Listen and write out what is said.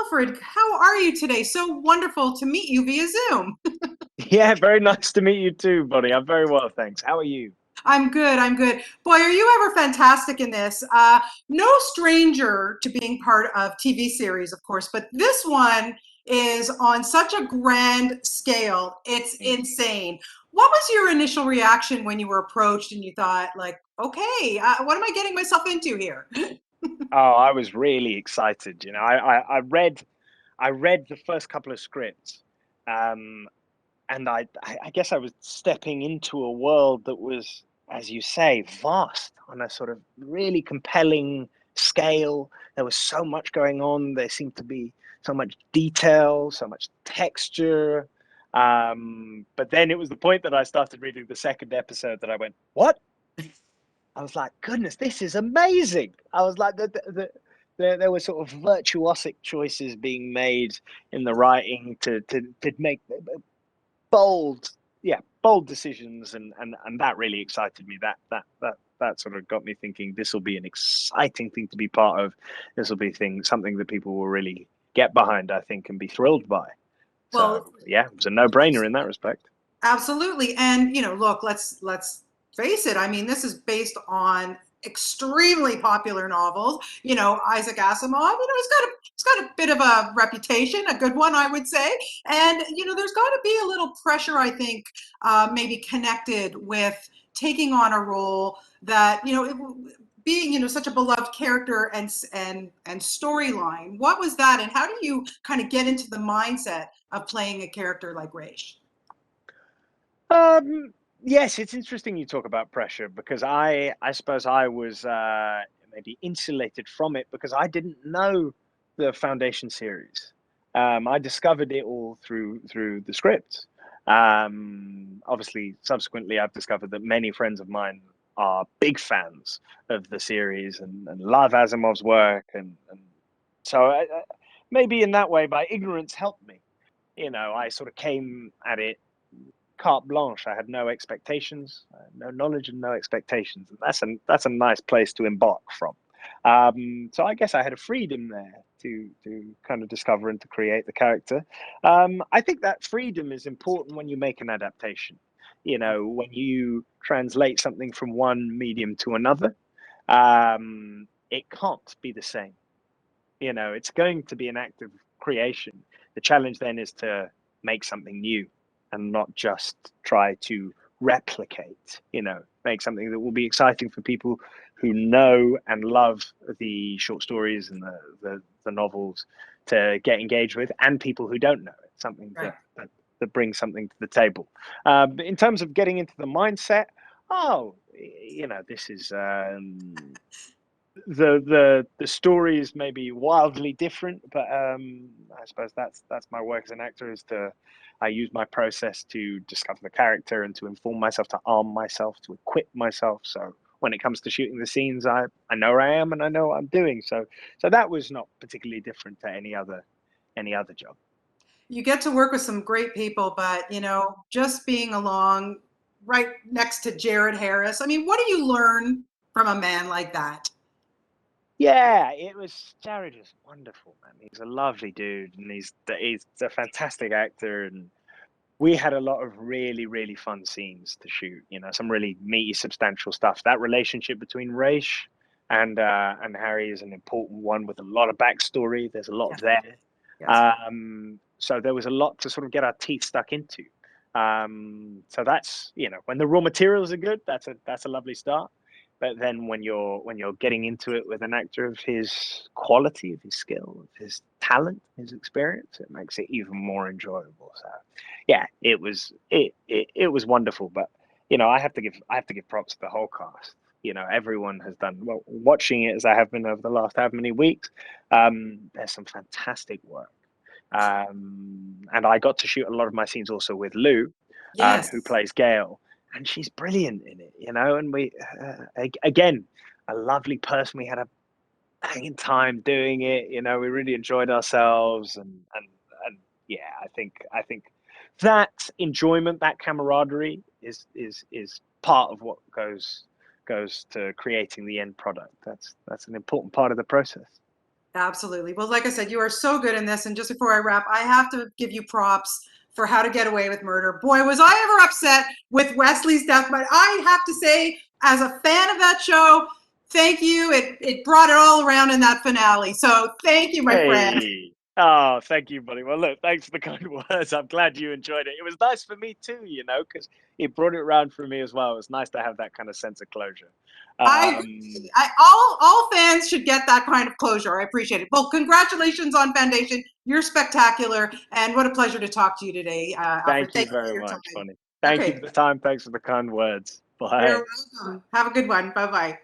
Alfred, how are you today? So wonderful to meet you via Zoom. Yeah, very nice to meet you too, buddy. I'm very well, thanks. How are you? I'm good. I'm good. Boy, are you ever fantastic in this? No stranger to being part of TV series, of course, but this one is on such a grand scale. It's Mm. insane. What was your initial reaction when you were approached and you thought, like, okay, what am I getting myself into here? Oh, I was really excited. I read the first couple of scripts, um, and I guess I was stepping into a world that was, as you say, vast on a sort of really compelling scale. There was so much going on. There seemed to be so much detail, so much texture. But then it was the point that I started reading the second episode that I went, "What?" I was like, goodness, this is amazing. I was like, there were sort of virtuosic choices being made in the writing to make bold, yeah, bold decisions, and that really excited me. That sort of got me thinking this will be an exciting thing to be part of. This will be something that people will really get behind, I think, and be thrilled by. Well, So yeah, it was a no-brainer in that respect. absolutely. And look, let's face it. I mean, this is based on extremely popular novels. Isaac Asimov, he's got a bit of a reputation, a good one, I would say. And there's got to be a little pressure, I think, maybe connected with taking on a role that, being, such a beloved character and storyline. What was that, and how do you kind of get into the mindset of playing a character like Raish? Um, yes, it's interesting you talk about pressure because I suppose I was maybe insulated from it because I didn't know the Foundation series. I discovered it all through the script. Obviously, subsequently, I've discovered that many friends of mine are big fans of the series and love Asimov's work, and so maybe in that way, my ignorance helped me. I sort of came at it carte blanche. I had no expectations, no knowledge, and no expectations. And that's a nice place to embark from. So I guess I had a freedom there to kind of discover and to create the character. I think that freedom is important when you make an adaptation. When you translate something from one medium to another, it can't be the same. It's going to be an act of creation. The challenge then is to make something new and not just try to replicate, make something that will be exciting for people who know and love the short stories and the novels to get engaged with, and people who don't know it, something Right. that brings something to the table. But in terms of getting into the mindset, oh, this is the stories may be wildly different, but I suppose that's my work as an actor is to I use my process to discover the character and to inform myself, to arm myself, to equip myself. So when it comes to shooting the scenes, I know where I am and I know what I'm doing. So that was not particularly different to any other job. You get to work with some great people, but just being along right next to Jared Harris. I mean, what do you learn from a man like that? Yeah, it was Jared is wonderful, man. He's a lovely dude, and he's a fantastic actor, and we had a lot of really, really fun scenes to shoot. Some really meaty, substantial stuff. That relationship between Raish and Harry is an important one with a lot of backstory. There's a lot Yes, there. yes. So there was a lot to sort of get our teeth stuck into. So that's when the raw materials are good, that's a lovely start. But then when you're getting into it with an actor of his quality, of his skill, of his talent, his experience, it makes it even more enjoyable. So yeah, it was wonderful. But I have to give props to the whole cast. Everyone has done well. Watching it as I have been over the last how many weeks, there's some fantastic work. And I got to shoot a lot of my scenes also with Lou, who Yes. plays Gail, and she's brilliant in it. And we again a lovely person. We had a banging time doing it. We really enjoyed ourselves, and yeah, I think that enjoyment, that camaraderie, is part of what goes to creating the end product. That's an important part of the process. Absolutely. Well, like I said, you are so good in this. And just before I wrap, I have to give you props for How to Get Away with Murder. Boy, was I ever upset with Wesley's death. But I have to say, as a fan of that show, thank you. It brought it all around in that finale. So thank you, my friend. Hey. Oh, thank you, buddy. Well, look, thanks for the kind words. I'm glad you enjoyed it. It was nice for me too, because it brought it around for me as well. It was nice to have that kind of sense of closure. I Um, agree. All fans should get that kind of closure. I appreciate it. Well, congratulations on Foundation. You're spectacular, and what a pleasure to talk to you today, Alfred. Thank you Thank you very for your much, time. Bonnie. Thank you for Okay, the time. Thanks for the kind words. Bye. you're welcome. Have a good one. Bye bye.